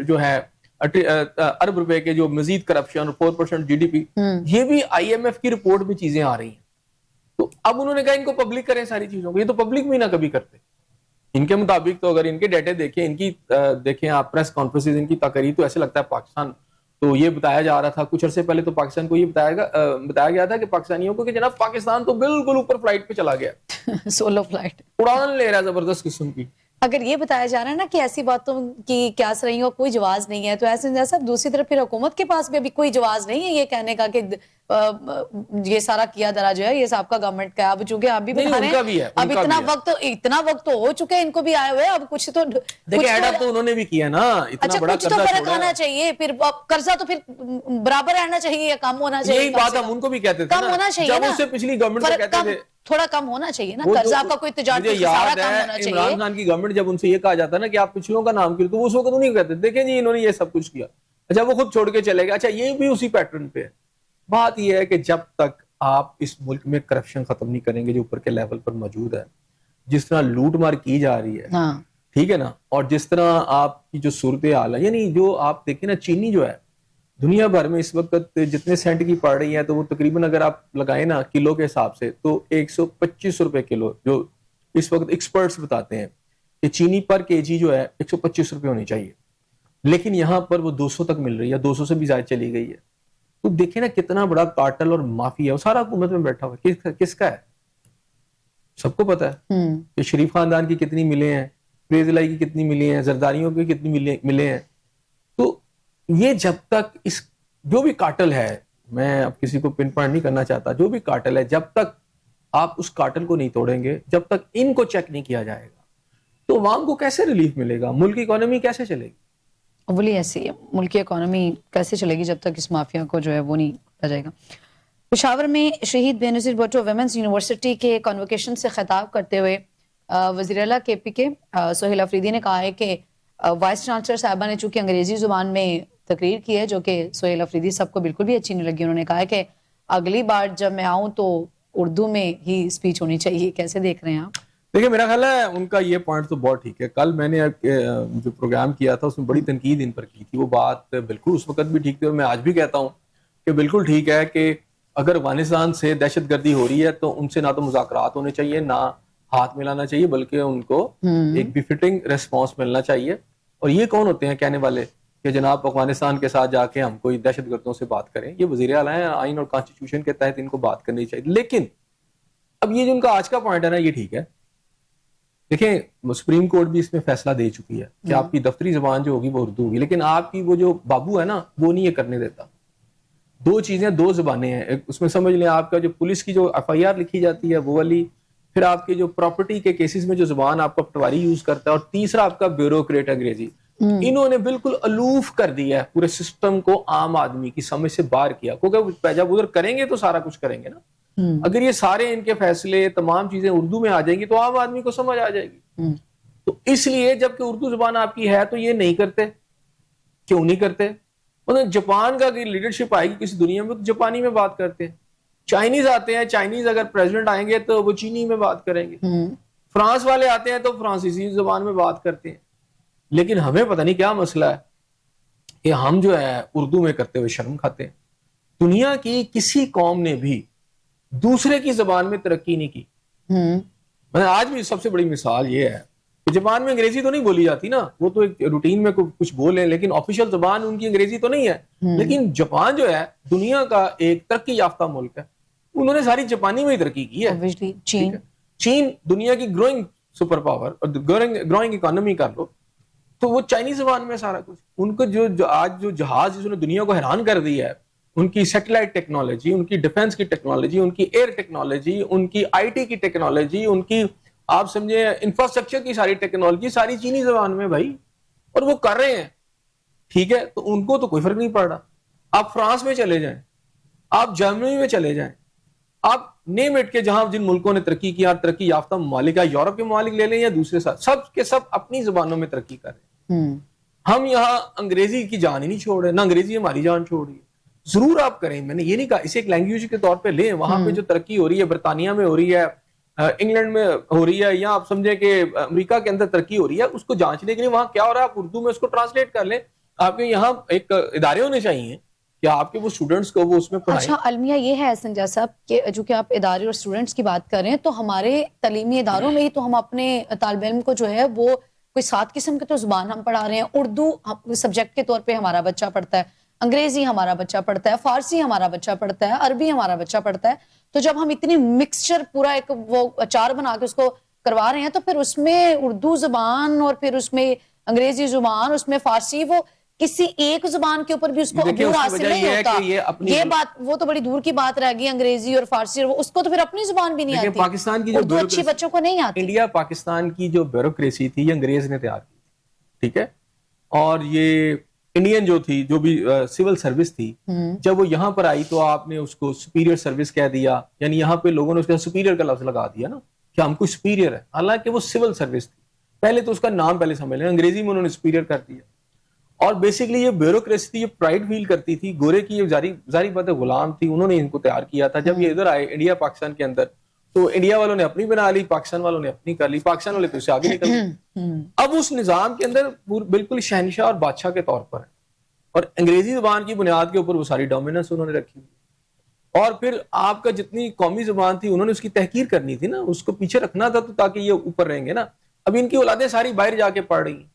جو ہے ارب روپے کے جو مزید کرپشن اور 4% GDP, یہ بھی IMF کی رپورٹ میں چیزیں آ رہی ہیں. تو اب انہوں نے کہا ان کو پبلک کریں ساری چیزوں کو, یہ تو پبلک بھی نہ کبھی کرتے. ان کے مطابق تو اگر ان کے ڈیٹے دیکھیں, ان کی دیکھیں آپ پریس کانفرنسز, ان کی تقریر, تو ایسے لگتا ہے پاکستان, تو یہ بتایا جا رہا تھا کچھ عرصے پہلے, تو پاکستان کو یہ بتایا گیا تھا کہ پاکستانیوں کو کہ جناب پاکستان تو بالکل اوپر فلائٹ پہ چلا گیا, سولو فلائٹ اڑان لے رہا ہے زبردست قسم کی. اگر یہ بتایا جا رہا ہے نا کہ ایسی باتوں کی قیاس رہی ہو کوئی جواز نہیں ہے, تو ایسے صاحب دوسری طرف پھر حکومت کے پاس بھی ابھی کوئی جواز نہیں ہے یہ کہنے کا کہ یہ سارا کیا درا جو ہے یہ صاحب کا گورنمنٹ کا. اب چونکہ آپ بھی بتا رہے ہیں اب اتنا وقت ہو چکے ان کو بھی آئے ہوئے, اب کچھ تو دیکھیں ایڈ اپ تو انہوں نے بھی کیا نا, اتنا بڑا کچھ تو فرق آنا چاہیے, پھر قرضہ تو پھر برابر رہنا چاہیے یا کم ہونا چاہیے. یہی بات ہم ان کو بھی کہتے تھے, کم ہونا چاہیے جب اس سے پچھلی گورنمنٹ کو کہتے تھے تھوڑا کم ہونا چاہیے نا, قرضہ آپ کا کوئی تجارتی خسارہ کم ہونا چاہیے. عمران خان کی گورنمنٹ جب ان سے یہ کہا جاتا ہے نا کہ آپ پچھلوں کا نام کیوں, تو اس وقت نہیں کہتے دیکھیں جی انہوں نے یہ سب کچھ کیا, اچھا وہ خود چھوڑ کے چلے گئے. اچھا یہ بھی اسی پیٹرن پہ ہے. بات یہ ہے کہ جب تک آپ اس ملک میں کرپشن ختم نہیں کریں گے جو اوپر کے لیول پر موجود ہے, جس طرح لوٹ مار کی جا رہی ہے, ٹھیک ہے نا, اور جس طرح آپ کی جو صورتحال ہے, یعنی جو آپ دیکھیں نا چینی جو ہے دنیا بھر میں اس وقت جتنے سینٹ کی پڑ رہی ہے, تو وہ تقریباً اگر آپ لگائیں نا کلو کے حساب سے تو 125 روپے کلو, جو اس وقت ایکسپرٹس بتاتے ہیں کہ چینی پر kg جو ہے 125 روپے ہونی چاہیے, لیکن یہاں پر وہ 200 تک مل رہی ہے, 200 سے بھی زائد چلی گئی ہے. تو دیکھیں نا کتنا بڑا کارٹل اور مافیا ہے, وہ سارا حکومت میں بیٹھا ہوا ہے. کس کا ہے سب کو پتا ہے کہ شریف خاندان کی کتنی ملے ہیں, فیض الہی کی کتنی ملی ہیں, زرداریوں کی کتنی ملے ہیں. تو یہ جب تک اس جو بھی کارٹل ہے, میں اب کسی کو پن پوائنٹ نہیں کرنا چاہتا, جو بھی کارٹل ہے, جب تک آپ اس کارٹل کو نہیں توڑیں گے, جب تک ان کو چیک نہیں کیا جائے گا, تو عوام کو کیسے ریلیف ملے گا, ملک کی اکانومی کیسے چلے گی؟ اولی ایسی ہے, ملک کی اکانومی کیسے چلے گی جب تک اس مافیا کو جو ہے وہ نہیں کیا جائے گا. پشاور میں شہید بے نظیر بھٹو ویمنز یونیورسٹی کے کانوکیشن سے خطاب کرتے ہوئے وزیر اعلیٰ کے پی کے سہیل افریدی نے کہا ہے کہ وائس چانسلر صاحبہ نے چونکہ انگریزی زبان میں تقریر کی ہے جو کہ سہیل افریدی صاحب کو بالکل بھی اچھی نہیں لگی. انہوں نے کہا ہے کہ اگلی بار جب میں آؤں تو اردو میں ہی اسپیچ ہونی چاہیے. کیسے دیکھ رہے ہیں آپ؟ دیکھیں میرا خیال ہے ان کا یہ پوائنٹ تو بہت ٹھیک ہے. کل میں نے جو پروگرام کیا تھا اس میں بڑی تنقید ان پر کی تھی. وہ بات بالکل اس وقت بھی ٹھیک تھی اور میں آج بھی کہتا ہوں کہ بالکل ٹھیک ہے کہ اگر افغانستان سے دہشت گردی ہو رہی ہے تو ان سے نہ تو مذاکرات ہونے چاہیے نہ ہاتھ ملانا چاہیے بلکہ ان کو ایک بفٹنگ ریسپانس ملنا چاہیے. اور یہ کون ہوتے ہیں کہنے والے کہ جناب افغانستان کے ساتھ جا کے ہم کوئی دہشت گردوں سے بات کریں؟ یہ وزیر اعلیٰ ہیں, آئین اور کانسٹیٹیوشن کے تحت ان کو بات کرنی چاہیے. لیکن اب یہ جو ان کا آج کا پوائنٹ ہے نا یہ ٹھیک ہے. دیکھیں سپریم کورٹ بھی اس میں فیصلہ دے چکی ہے کہ آپ کی دفتری زبان جو ہوگی وہ اردو ہوگی, لیکن آپ کی وہ جو بابو ہے نا وہ نہیں یہ کرنے دیتا. دو چیزیں, دو زبانیں ہیں. اس میں سمجھ لیں آپ کا جو پولیس کی جو ایف آئی آر لکھی جاتی ہے وہ والی, پھر آپ کے جو پراپرٹی کے کیسز میں جو زبان آپ کا پٹواری یوز کرتا ہے, اور تیسرا آپ کا بیوروکریٹ انگریزی. انہوں نے بالکل الوف کر دیا ہے پورے سسٹم کو, عام آدمی کی سمجھ سے باہر کیا. کیونکہ جب ادھر کریں گے تو سارا کچھ کریں گے نا. اگر یہ سارے ان کے فیصلے تمام چیزیں اردو میں آ جائیں گی تو عام آدمی کو سمجھ آ جائے گی. تو اس لیے جب کہ اردو زبان آپ کی ہے تو یہ نہیں کرتے. کیوں نہیں کرتے؟ مطلب جاپان کا لیڈرشپ آئے گی کسی دنیا میں تو جاپانی میں بات کرتے ہیں. چائنیز آتے ہیں, چائنیز اگر پریزیڈنٹ آئیں گے تو وہ چینی میں بات کریں گے. فرانس والے آتے ہیں تو فرانسیسی زبان میں بات کرتے ہیں. لیکن ہمیں پتہ نہیں کیا مسئلہ ہے کہ ہم جو ہے اردو میں کرتے ہوئے شرم کھاتے ہیں. دنیا کی کسی قوم نے بھی دوسرے کی زبان میں ترقی نہیں کی. آج بھی سب سے بڑی مثال یہ ہے کہ جاپان میں انگریزی تو نہیں بولی جاتی نا, وہ تو ایک روٹین میں کچھ بولیں, لیکن آفیشیل زبان ان کی انگریزی تو نہیں ہے. لیکن جاپان جو ہے دنیا کا ایک ترقی یافتہ ملک ہے, انہوں نے ساری جاپانی میں ہی ترقی کی ہے. چین دنیا کی گروئنگ سپر پاور اور گروئنگ اکانومی کر لو تو وہ چائنیز زبان میں سارا کچھ. ان کو جو آج جو جہاز جس نے دنیا کو حیران کر دیا ہے, ان کی سیٹلائٹ ٹیکنالوجی, ان کی ڈیفنس کی ٹیکنالوجی, ان کی ایئر ٹیکنالوجی, ان کی آئی ٹی کی ٹیکنالوجی, ان کی آپ سمجھیں انفراسٹرکچر کی ساری ٹیکنالوجی ساری چینی زبان میں بھائی, اور وہ کر رہے ہیں. ٹھیک ہے, تو ان کو تو کوئی فرق نہیں پڑ رہا. آپ فرانس میں چلے جائیں, آپ جرمنی میں چلے جائیں, آپ نیم اٹ کے جہاں جن ملکوں نے ترقی کیا, ترقی یافتہ ممالک ہے, یورپ کے ممالک لے لیں یا دوسرے ساتھ, سب کے سب اپنی زبانوں میں ترقی کر رہے ہیں. ہم یہاں انگریزی کی جان ہی نہیں چھوڑ رہے, نہ انگریزی ہماری جان چھوڑ رہی ہے. ضرور آپ کریں, میں نے یہ نہیں کہا اسے ایک لینگویج کے طور پہ لیں. وہاں پہ جو ترقی ہو رہی ہے برطانیہ میں ہو رہی ہے, انگلینڈ میں ہو رہی ہے, یا آپ سمجھیں کہ امریکہ کے اندر ترقی ہو رہی ہے, اس کو جانچنے کے لیے وہاں کیا ہو رہا ہے آپ اردو میں اس کو ٹرانسلیٹ کر لیں. آپ کے یہاں ایک ادارے ہونے چاہیے کہ آپ کے وہ اسٹوڈنٹس کو وہ اس میں پڑھائیں. اچھا المیہ یہ ہے سنجا صاحب کہ جو کہ آپ ادارے اور اسٹوڈنٹس کی بات کر رہے ہیں, تو ہمارے تعلیمی اداروں میں ہی تو ہم اپنے طالب علم کو جو ہے وہ کوئی 7 قسم کے تو زبان ہم پڑھا رہے ہیں. اردو سبجیکٹ کے طور پہ ہمارا بچہ پڑھتا ہے, انگریزی ہمارا بچہ پڑھتا ہے, فارسی ہمارا بچہ پڑھتا ہے, عربی ہمارا بچہ پڑھتا ہے. تو جب ہم اتنی مکسچر پورا ایک وہ اچار بنا کے اس کو کروا رہے ہیں, تو پھر اس میں اردو زبان اور پھر اس میں انگریزی زبان, اس میں فارسی, وہ کسی ایک زبان کے اوپر بھی اس کو عبور حاصل نہیں ہوتا. یہ بات وہ تو بڑی دور کی بات رہ گئی, انگریزی اور فارسی, اور اس کو تو پھر اپنی زبان بھی نہیں آتی. پاکستان کی جو اردو اچھی بچوں کو نہیں آتی. انڈیا پاکستان کی جو بیوروکریسی تھی یہ انگریز نے تیار کی, ٹھیک ہے. اور یہ انڈین جو تھی, جو بھی سول سروس تھی, جب وہ یہاں پر آئی تو آپ نے اس کو سپیریئر سروس کہہ دیا. یعنی یہاں پہ لوگوں نے اس کا سپیریئر کا لفظ لگا دیا نا کہ ہم کو سپیریئر ہے, حالانکہ وہ سول سروس تھی. پہلے تو اس کا نام پہلے سمجھ لیں, انگریزی میں انہوں نے سپیریئر کر دیا. اور بیسکلی یہ بیوروکریسی تھی, یہ پرائڈ فیل کرتی تھی. گورے کی یہ ظاہری بات ہے غلام تھی, انہوں نے ان کو تیار کیا تھا. جب یہ ادھر آئے انڈیا پاکستان کے اندر تو انڈیا والوں نے اپنی بنا لی, پاکستان والوں نے اپنی کر لی, پاکستان والے تو اس سے آگے نکل گئے. اب اس نظام کے اندر بالکل شہنشاہ اور بادشاہ کے طور پر ہے, اور انگریزی زبان کی بنیاد کے اوپر وہ ساری ڈومیننس انہوں نے رکھی ہوئی. اور پھر آپ کا جتنی قومی زبان تھی انہوں نے اس کی تحقیر کرنی تھی نا, اس کو پیچھے رکھنا تھا تو تاکہ یہ اوپر رہیں گے نا. اب ان کی اولادیں ساری باہر جا کے پڑھ رہی ہیں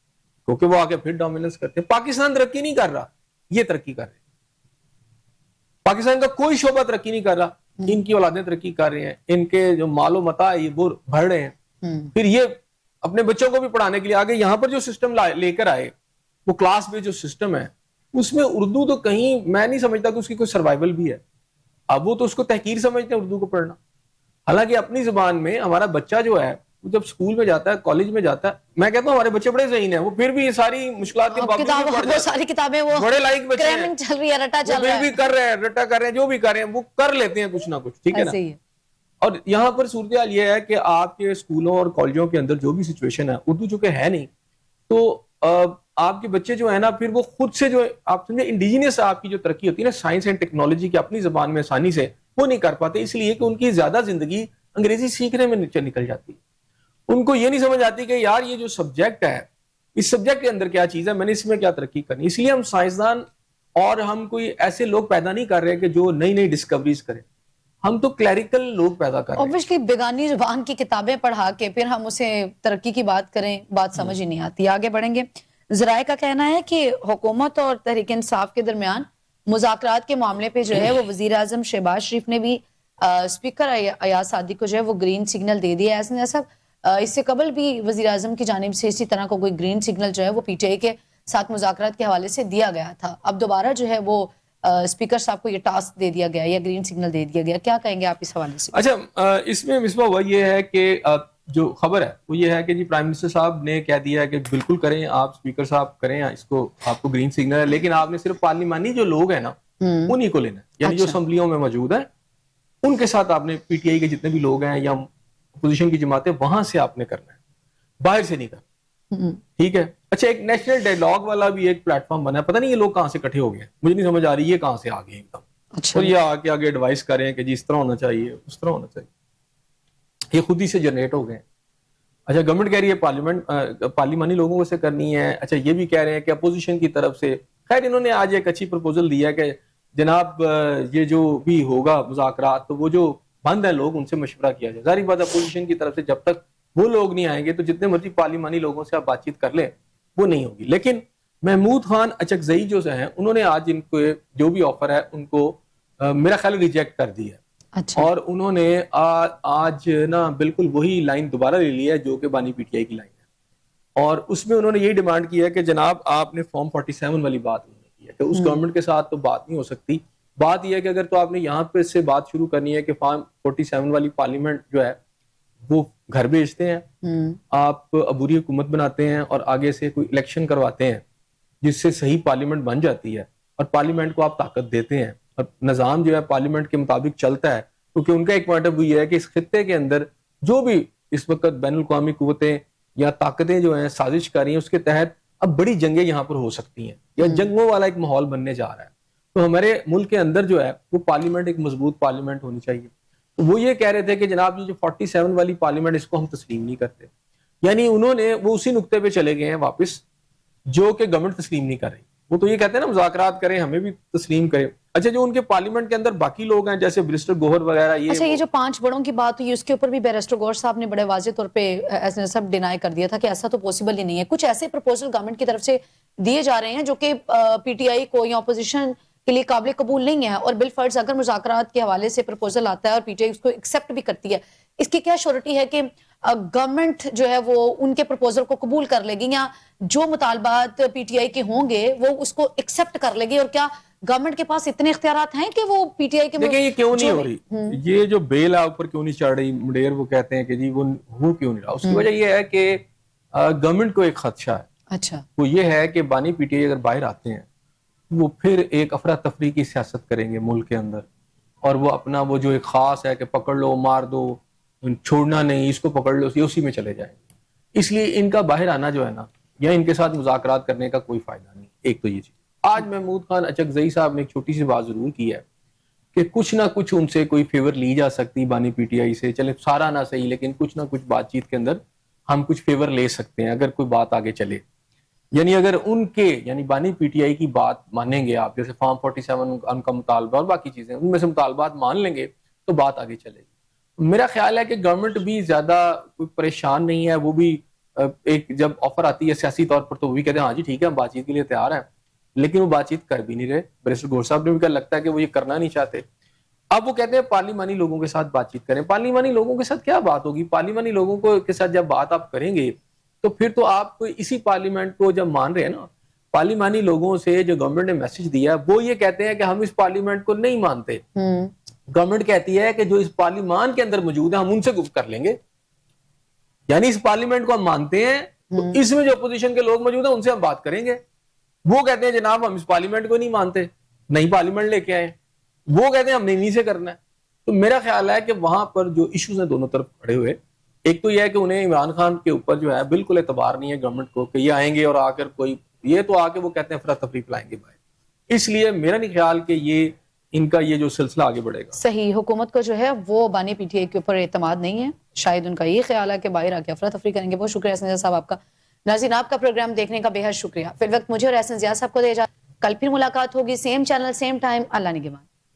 کیونکہ وہ آگے پھر ڈومیننس کرتے ہیں. پاکستان ترقی نہیں کر رہا, یہ ترقی کر رہے ہیں. پاکستان کا کوئی شعبہ ترقی نہیں کر رہا, ان کی اولادیں ترقی کر رہے ہیں. ان کے جو مال و متاع ہے یہ وہ بڑھ رہے ہیں. پھر یہ اپنے بچوں کو بھی پڑھانے کے لیے آگے یہاں پر جو سسٹم لے کر آئے, وہ کلاس میں جو سسٹم ہے اس میں اردو تو کہیں میں نہیں سمجھتا کہ اس کی کوئی سروائیول بھی ہے. اب وہ تو اس کو تحقیر سمجھتے ہیں اردو کو پڑھنا. حالانکہ اپنی زبان میں ہمارا بچہ جو ہے جب اسکول میں جاتا ہے, کالج میں جاتا ہے, میں کہتا ہوں ہمارے بچے بڑے ذہین ہیں, وہ پھر بھی یہ ساری مشکلات کے باوجود ساری کتابیں وہ بڑے لائق بچے ہیں, چل رہی ہے, رٹا چل رہا ہے, بھی کر رہے ہیں, رٹا کر رہے ہیں, جو بھی کر رہے ہیں وہ کر لیتے ہیں کچھ نہ کچھ, ٹھیک ہے نا. اور یہاں پر صورتحال یہ ہے کہ آپ کے اسکولوں اور کالجوں کے اندر جو بھی سچویشن ہے, اردو چونکہ ہے نہیں, تو آپ کے بچے جو ہے نا پھر وہ خود سے جو آپ سمجھے انڈیجینس آپ کی جو ترقی ہوتی ہے نا سائنس اینڈ ٹیکنالوجی کی اپنی زبان میں آسانی سے وہ نہیں کر پاتے، اس لیے کہ ان کی زیادہ زندگی انگریزی سیکھنے میں نکل جاتی ہے. ان کو یہ نہیں سمجھ آتی کہ یار یہ جو سبجیکٹ ہے اس سبجیکٹ کے اندر کیا چیز ہے، میں نے اس میں کیا ترقی کرنی. اس لیے ہم سائنسدان اور ہم کوئی ایسے لوگ پیدا نہیں کر رہے کہ جو نئی نئی ڈسکوریز کریں، ہم تو کلیریکل لوگ پیدا کر رہے ہیں. اوبویسلی بیگانی زبان کی کتابیں پڑھا کے پھر ہم اسے ترقی کی بات کریں، بات سمجھ ہی نہیں آتی. آگے بڑھیں گے. ذرائع کا کہنا ہے کہ حکومت اور تحریک انصاف کے درمیان مذاکرات کے معاملے پہ جو ہے وہ وزیر اعظم شہباز شریف نے بھی اسپیکر ایاز صادق کو جو ہے وہ گرین سگنل دے دیا ہے. صاحب اس سے قبل بھی وزیر اعظم کی جانب سے اسی طرح کو کوئی گرین سگنل جو ہے وہ پی ٹی آئی کے ساتھ مذاکرات کے حوالے سے دیا گیا تھا. اب دوبارہ جو ہے وہ اسپیکر صاحب کو یہ ٹاسک دے دیا گیا یا گرین سگنل دے دیا گیا، کیا کہیں گے آپ اس حوالے سے؟ اچھا اس میں مصباح وہ یہ ہے کہ جو خبر ہے وہ یہ ہے کہ جی پرائم منسٹر صاحب نے کہہ دیا ہے کہ بالکل کریں آپ، اسپیکر صاحب کریں اس کو، آپ کو گرین سگنل ہے، لیکن آپ نے صرف پارلیمانی جو لوگ ہیں نا انہی کو لینا ہے، یعنی جو اسمبلیوں میں موجود ہیں ان کے ساتھ آپ نے پی ٹی آئی کے جتنے بھی لوگ ہیں یا اپوزیشن کی جماعتیں وہاں سے آپ نے کرنا ہے، باہر سے نہیں کرنا. ٹھیک ہے. اچھا ایک نیشنل ڈائیلاگ والا بھی ایک پلیٹ فارم بنا ہے، پتہ نہیں یہ لوگ کہاں سے اکٹھے ہو گئے ہیں، مجھے نہیں سمجھ آ رہی یہ کہاں سے آ گئے ایک دم، اور یہ آ کے آگے ایڈوائس کریں کہ جی اس طرح ہونا چاہیے اس طرح ہونا چاہیے. یہ خود ہی سے جنریٹ ہو گئے. اچھا گورنمنٹ کہہ رہی ہے پارلیمانی لوگوں سے کرنی ہے. اچھا یہ بھی کہہ رہے ہیں کہ اپوزیشن کی طرف سے، خیر انہوں نے آج ایک اچھی پروپوزل دیا کہ جناب یہ جو بھی ہوگا مذاکرات تو وہ جو بند ہیں لوگ ان سے مشورہ کیا جائے. ظاہر بات اپوزیشن کی طرف سے جب تک وہ لوگ نہیں آئیں گے تو جتنے مرضی پارلیمانی لوگوں سے آپ بات چیت کر لیں وہ نہیں ہوگی. لیکن محمود خان اچکزئی جو ہیں انہوں نے آج ان کو جو بھی آفر ہے ان کو میرا خیال ریجیکٹ کر دی ہے. اچھا. اور انہوں نے آج نا بالکل وہی لائن دوبارہ لے لی ہے جو کہ بانی پی ٹی آئی کی لائن ہے، اور اس میں انہوں نے یہی ڈیمانڈ کی ہے کہ جناب آپ نے فارم 47 والی بات نہیں کی ہے کہ اس گورنمنٹ کے ساتھ تو بات نہیں ہو سکتی. بات یہ ہے کہ اگر تو آپ نے یہاں پہ سے بات شروع کرنی ہے کہ فارم 47 والی پارلیمنٹ جو ہے وہ گھر بھیجتے ہیں، آپ عبوری حکومت بناتے ہیں اور آگے سے کوئی الیکشن کرواتے ہیں جس سے صحیح پارلیمنٹ بن جاتی ہے اور پارلیمنٹ کو آپ طاقت دیتے ہیں اور نظام جو ہے پارلیمنٹ کے مطابق چلتا ہے، کیونکہ ان کا ایک پوائنٹ آف ویو یہ ہے کہ اس خطے کے اندر جو بھی اس وقت بین الاقوامی قوتیں یا طاقتیں جو ہیں سازش کر رہی ہیں اس کے تحت اب بڑی جنگیں یہاں پر ہو سکتی ہیں یا جنگوں والا ایک ماحول بننے جا رہا ہے. تو ہمارے ملک کے اندر جو ہے وہ پارلیمنٹ ایک مضبوط پارلیمنٹ ہونی چاہیے. وہ یہ کہہ رہے تھے کہ جناب یہ جو 47 والی پارلیمنٹ اس کو ہم تسلیم نہیں کرتے، یعنی انہوں نے وہ اسی نقطے پہ چلے گئے ہیں واپس جو کہ گورنمنٹ تسلیم نہیں کر رہی. وہ تو یہ کہتے ہیں نا مذاکرات کریں ہمیں بھی تسلیم کریں. اچھا جو ان کے پارلیمنٹ کے اندر باقی لوگ ہیں جیسے بیرسٹر گوہر وغیرہ اچھا یہ جو 5 بڑوں کی بات ہوئی اس کے اوپر بھی بیرسٹر گوہر صاحب نے بڑے واضح طور پہ سب ڈینائی کر دیا تھا کہ ایسا تو پوسیبل ہی نہیں ہے. کچھ ایسے پروپوزل گورنمنٹ کی طرف سے دیے جا رہے ہیں جو کہ پی ٹی آئی کو یا اپوزیشن کے لیے قابل قبول نہیں ہے، اور بال فرض اگر مذاکرات کے حوالے سے پروپوزل آتا ہے اور پی ٹی آئی اس کو ایکسیپٹ بھی کرتی ہے، اس کی کیا شورٹی ہے کہ گورنمنٹ جو ہے وہ ان کے پروپوزل کو قبول کر لے گی یا جو مطالبات پی ٹی آئی کے ہوں گے وہ اس کو ایکسیپٹ کر لے گی؟ اور کیا گورنمنٹ کے پاس اتنے اختیارات ہیں کہ وہ پی ٹی آئی کے دیکھیں یہ کیوں نہیں ہو رہی، یہ جو بیل ہے اوپر کیوں نہیں چڑھ رہی مڈیر وہ کہتے ہیں کہ جی وہ ہو کیوں نہیں رہا؟ اس کی وجہ یہ ہے کہ گورنمنٹ کو ایک خدشہ ہے. اچھا وہ یہ ہے کہ بانی پی ٹی آئی اگر باہر آتے ہیں وہ پھر ایک افراتفری کی سیاست کریں گے ملک کے اندر، اور وہ اپنا وہ جو ایک خاص ہے کہ پکڑ لو مار دو چھوڑنا نہیں، اس کو پکڑ لو، یہ اسی میں چلے جائیں گے. اس لیے ان کا باہر آنا جو ہے نا یا ان کے ساتھ مذاکرات کرنے کا کوئی فائدہ نہیں. ایک تو یہ چیز. آج محمود خان اچکزئی صاحب نے ایک چھوٹی سی بات ضرور کی ہے کہ کچھ نہ کچھ ان سے کوئی فیور لی جا سکتی بانی پی ٹی آئی سے، چلے سارا نہ صحیح لیکن کچھ نہ کچھ بات چیت کے اندر ہم کچھ فیور لے سکتے ہیں اگر کوئی بات آگے چلے. یعنی اگر ان کے یعنی بانی پی ٹی آئی کی بات مانیں گے آپ، جیسے فارم 47 ان کا مطالبہ اور باقی چیزیں ان میں سے مطالبات مان لیں گے تو بات آگے چلے گی. میرا خیال ہے کہ گورنمنٹ بھی زیادہ کوئی پریشان نہیں ہے. وہ بھی ایک جب آفر آتی ہے سیاسی طور پر تو وہ بھی کہتے ہیں ہاں جی ٹھیک ہے ہم بات چیت کے لیے تیار ہیں، لیکن وہ بات چیت کر بھی نہیں رہے. بیرسٹر گوہر صاحب نے بھی کہا لگتا ہے کہ وہ یہ کرنا نہیں چاہتے. اب وہ کہتے ہیں پارلیمانی لوگوں کے ساتھ بات چیت کریں. پارلیمانی لوگوں کے ساتھ کیا بات ہوگی؟ پارلیمانی لوگوں کو کے ساتھ جب بات آپ کریں گے تو پھر تو آپ اسی پارلیمنٹ کو جب مان رہے ہیں نا، پارلیمانی لوگوں سے جو گورنمنٹ نے میسج دیا ہے وہ یہ کہتے ہیں کہ ہم اس پارلیمنٹ کو نہیں مانتے. گورنمنٹ کہتی ہے کہ جو اس پارلیمان کے اندر موجود ہیں ہم ان سے گفتگو کر لیں گے، یعنی اس پارلیمنٹ کو ہم مانتے ہیں تو اس میں جو اپوزیشن کے لوگ موجود ہیں ان سے ہم بات کریں گے. وہ کہتے ہیں جناب ہم اس پارلیمنٹ کو نہیں مانتے، نئی پارلیمنٹ لے کے آئے. وہ کہتے ہیں ہم نے انہی سے کرنا ہے. تو میرا خیال ہے کہ وہاں پر جو ایشوز ہیں دونوں طرف کھڑے ہوئے، ایک تو یہ ہے کہ انہیں عمران خان کے اوپر جو ہے بالکل اعتبار نہیں ہے گورنمنٹ کو کہ یہ آئیں گے اور آ کر کوئی یہ تو آ کے وہ کہتے ہیں افراتفری پھیلائیں گے باہر. اس لیے میرا نہیں خیال کہ یہ ان کا یہ جو سلسلہ آگے بڑھے گا. صحیح. حکومت کو جو ہے وہ بانی پی ٹی آئی کے اوپر اعتماد نہیں ہے. شاید ان کا یہ خیال ہے کہ باہر آ کے افراتفری کریں گے. بہت شکریہ احسن ضیاء صاحب آپ کا. ناظرین آپ کا پروگرام دیکھنے کا بے حد شکریہ. فی الوقت مجھے اور احسن ضیاء صاحب کو دے کل پھر ملاقات ہوگی سیم چینل سیم ٹائم. اللہ نگہبان.